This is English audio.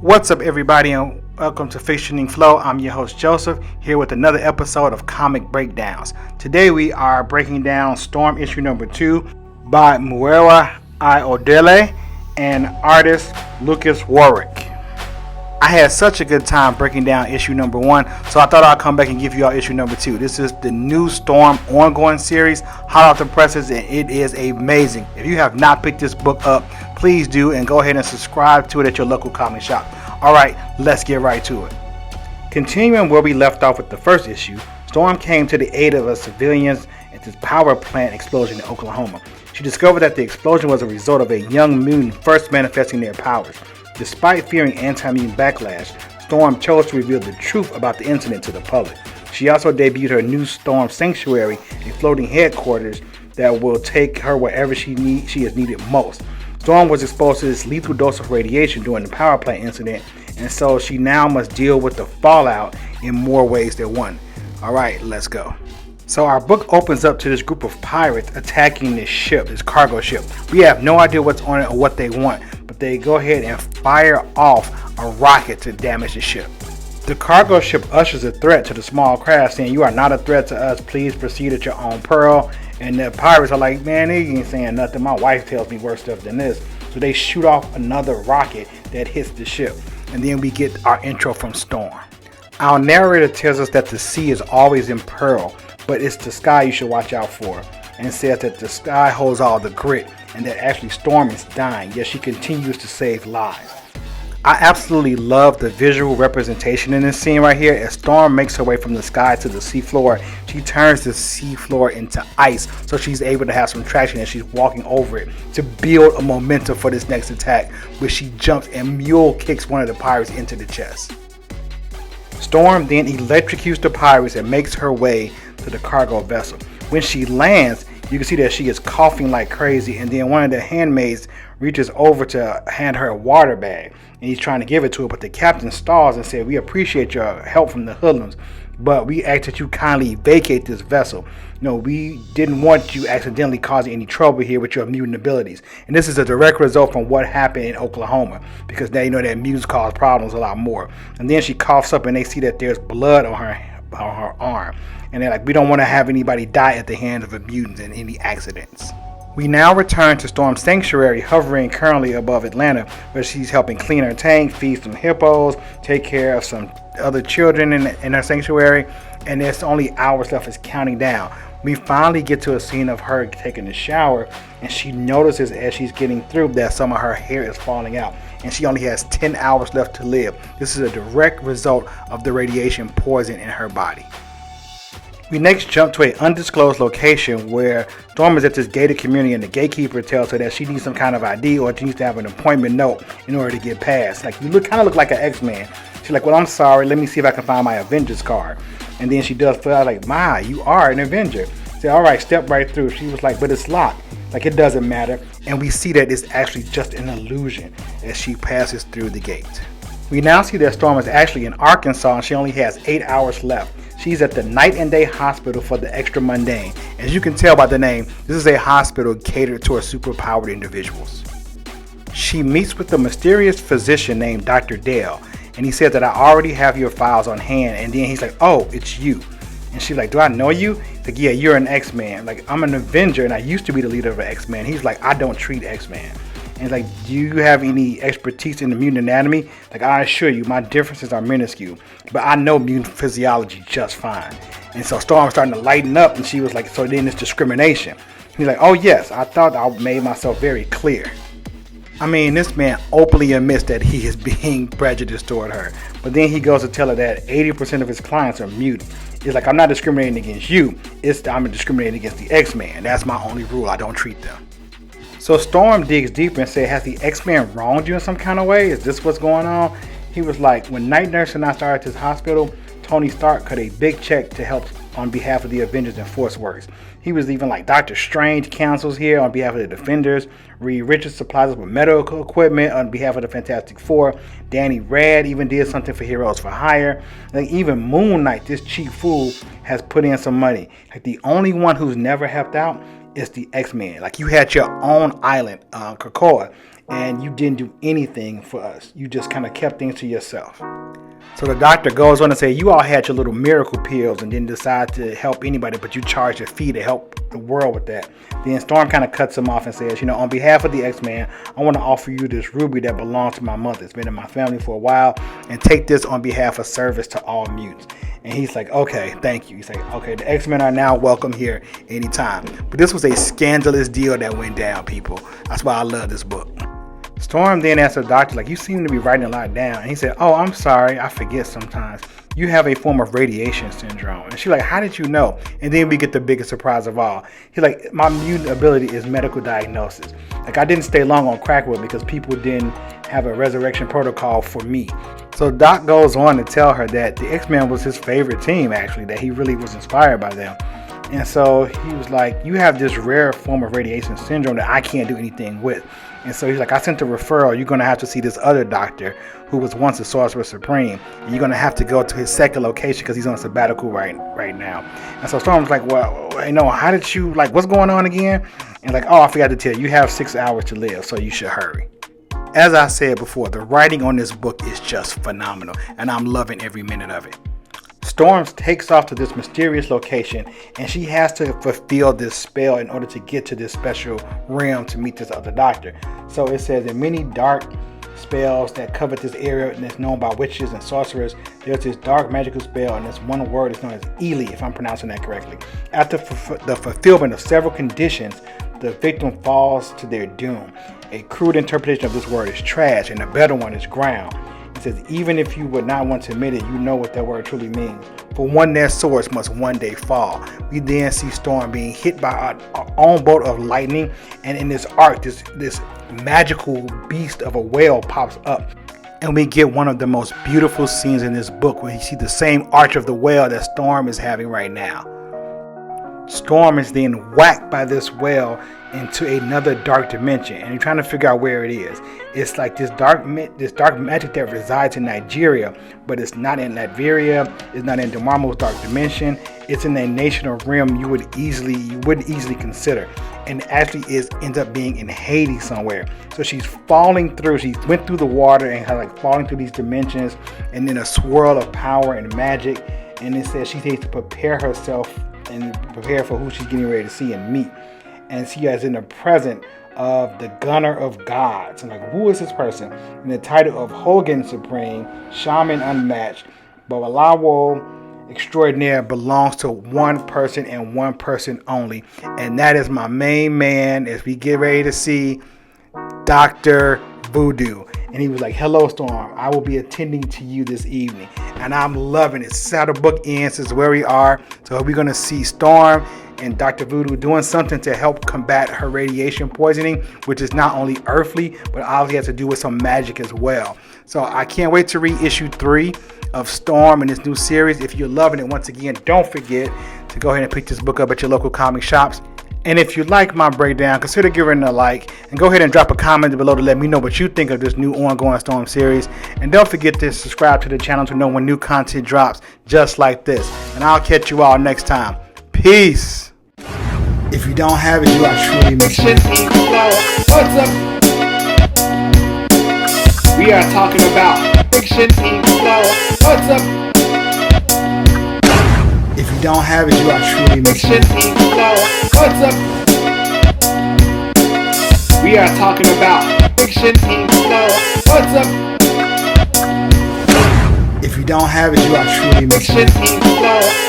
What's up, everybody, and welcome to Fictioning Flow. I'm your host, Joseph, here with another episode of Comic Breakdowns. Today we are breaking down Storm issue number 2 by Muera Iodele and artist Lucas Warwick. I had such a good time breaking down issue number 1, so I thought I'd come back and give you all issue number 2. This is the new Storm ongoing series, hot off the presses, and it is amazing. If you have not picked this book up, please do, and go ahead and subscribe to it at your local comic shop. Alright, let's get right to it. Continuing where we left off with the first issue, Storm came to the aid of civilians at this power plant explosion in Oklahoma. She discovered that the explosion was a result of a young mutant first manifesting their powers. Despite fearing anti-mutant backlash, Storm chose to reveal the truth about the incident to the public. She also debuted her new Storm Sanctuary, a floating headquarters that will take her wherever she is needed most. Storm was exposed to this lethal dose of radiation during the power plant incident, and so she now must deal with the fallout in more ways than one. Alright, let's go. So our book opens up to this group of pirates attacking this ship, this cargo ship. We have no idea what's on it or what they want, but they go ahead and fire off a rocket to damage the ship. The cargo ship ushers a threat to the small craft, saying, "You are not a threat to us, please proceed at your own peril." And the pirates are like, "Man, they ain't saying nothing, my wife tells me worse stuff than this." So they shoot off another rocket that hits the ship, and then we get our intro from Storm. Our narrator tells us that the sea is always in peril, but it's the sky you should watch out for, and says that the sky holds all the grit, and that actually Storm is dying, yet she continues to save lives. I absolutely love the visual representation in this scene right here. As Storm makes her way from the sky to the seafloor, she turns the seafloor into ice, so she's able to have some traction as she's walking over it to build a momentum for this next attack, where she jumps and mule kicks one of the pirates into the chest. Storm then electrocutes the pirates and makes her way to the cargo vessel. When she lands, you can see that she is coughing like crazy, and then one of the handmaids reaches over to hand her a water bag, and he's trying to give it to her, but the captain stalls and says, "We appreciate your help from the hoodlums, but we ask that you kindly vacate this vessel. We didn't want you accidentally causing any trouble here with your mutant abilities." And this is a direct result from what happened in Oklahoma, because now you know that mutants cause problems a lot more. And then she coughs up, and they see that there's blood on her arm, and they're like, "We don't want to have anybody die at the hands of a mutant in any accidents." We now return to Storm Sanctuary, hovering currently above Atlanta, where she's helping clean her tank, feed some hippos, take care of some other children in her sanctuary, and there's only hours left. It's counting down. We finally get to a scene of her taking a shower, and she notices as she's getting through that some of her hair is falling out, and she only has 10 hours left to live. This is a direct result of the radiation poison in her body. We next jump to an undisclosed location where Storm is at this gated community, and the gatekeeper tells her that she needs some kind of ID, or she needs to have an appointment note in order to get past. Like, you kind of look like an X-Man. She's like, "Well, I'm sorry, let me see if I can find my Avengers card." And then she does fill out like, "My, you are an Avenger." I said, "All right, step right through." She was like, "But it's locked." Like, it doesn't matter. And we see that it's actually just an illusion as she passes through the gate. We now see that Storm is actually in Arkansas, and she only has 8 hours left. She's at the Night and Day Hospital for the Extra Mundane. As you can tell by the name, this is a hospital catered towards superpowered individuals. She meets with a mysterious physician named Dr. Dale, and he says that, "I already have your files on hand." And then he's like, "Oh, it's you." And she's like, "Do I know you?" He's like, "Yeah, you're an X-Man. Like, I'm an Avenger, and I used to be the leader of an X-Man." He's like, "I don't treat X-Man." And like, "Do you have any expertise in the mutant anatomy?" Like, "I assure you, my differences are minuscule, but I know mutant physiology just fine." And so Storm's starting to lighten up, and she was like, "So then it's discrimination?" He's like, "Oh yes, I thought I made myself very clear." I mean, this man openly admits that he is being prejudiced toward her, but then he goes to tell her that 80% of his clients are mutant. He's like, "I'm not discriminating against you, I'm discriminating against the X-Man. That's my only rule, I don't treat them." So Storm digs deeper and says, "Has the X-Man wronged you in some kind of way? Is this what's going on?" He was like, "When Night Nurse and I started this hospital, Tony Stark cut a big check to help on behalf of the Avengers and Force Works. He was even like Doctor Strange counsels here on behalf of the Defenders. Reed Richards supplies us with medical equipment on behalf of the Fantastic Four. Danny Rand even did something for Heroes for Hire. Like, even Moon Knight, this cheap fool, has put in some money. Like, the only one who's never helped out is the X-Men. Like, you had your own island, Krakoa, and you didn't do anything for us. You just kind of kept things to yourself. So the doctor goes on to say, you all had your little miracle pills and didn't decide to help anybody, but you charged a fee to help the world with that. Then Storm kind of cuts him off and says, on behalf of the X-Men, I want to offer you this ruby that belongs to my mother. It's been in my family for a while, and take this on behalf of service to all mutants. And he's like, okay, thank you. He's like, okay, the X-Men are now welcome here anytime. But this was a scandalous deal that went down, people. That's why I love this book. Storm then asked the doctor, like, you seem to be writing a lot down. And he said, oh, I'm sorry, I forget sometimes. You have a form of radiation syndrome. And she's like, how did you know? And then we get the biggest surprise of all. He's like, my mutant ability is medical diagnosis. Like, I didn't stay long on Crackwood because people didn't have a resurrection protocol for me. So Doc goes on to tell her that the X-Men was his favorite team, actually, that he really was inspired by them. And so he was like, you have this rare form of radiation syndrome that I can't do anything with. And so he's like, I sent a referral. You're going to have to see this other doctor who was once the Sorcerer Supreme. And you're going to have to go to his second location because he's on a sabbatical right now. And so Storm's like, well, how did you, like, what's going on again? And like, oh, I forgot to tell you, you have 6 hours to live, so you should hurry. As I said before, the writing on this book is just phenomenal, and I'm loving every minute of it. Storm takes off to this mysterious location, and she has to fulfill this spell in order to get to this special realm to meet this other doctor. So it says that many dark spells that cover this area and it's known by witches and sorcerers, there's this dark magical spell, and this one word is known as Ely, if I'm pronouncing that correctly. After the fulfillment of several conditions, the victim falls to their doom. A crude interpretation of this word is trash, and a better one is ground. It says, even if you would not want to admit it, you know what that word truly means. For one, their swords must one day fall. We then see Storm being hit by our own bolt of lightning, and in this arc, this magical beast of a whale pops up. And we get one of the most beautiful scenes in this book where you see the same arch of the whale that Storm is having right now. Storm is then whacked by this whale into another dark dimension, and you're trying to figure out where it is. It's like this dark magic that resides in Nigeria, but it's not in Latveria, it's not in Dormammu's dark dimension. It's in a nation or realm you wouldn't easily consider, and actually ends up being in Haiti somewhere. So she's falling through. She went through the water and kind of like falling through these dimensions, and then a swirl of power and magic. And it says she needs to prepare herself and prepare for who she's getting ready to see and meet. And she is in the presence of the Gunner of Gods. And like, who is this person? And the title of Hogan Supreme, Shaman Unmatched, Babalawo Extraordinaire belongs to one person and one person only. And that is my main man as we get ready to see Dr. Voodoo. And he was like, hello, Storm. I will be attending to you this evening. And I'm loving it. This is how the book ends. This is where we are. So we're going to see Storm and Dr. Voodoo doing something to help combat her radiation poisoning, which is not only earthly, but obviously has to do with some magic as well. So I can't wait to read issue 3 of Storm in this new series. If you're loving it, once again, don't forget to go ahead and pick this book up at your local comic shops. And if you like my breakdown, consider giving it a like, and go ahead and drop a comment below to let me know what you think of this new ongoing Storm series. And don't forget to subscribe to the channel to know when new content drops just like this. And I'll catch you all next time. Peace. If you don't have it, you are truly missing. What's up? We are talking about Fiction Ink Flow. What's up? If you don't have it, you are truly missing. Fiction Ink Flow. What's up? We are talking about Fiction Ink Flow. What's up? If you don't have it, you are truly missing. Fiction Ink Flow.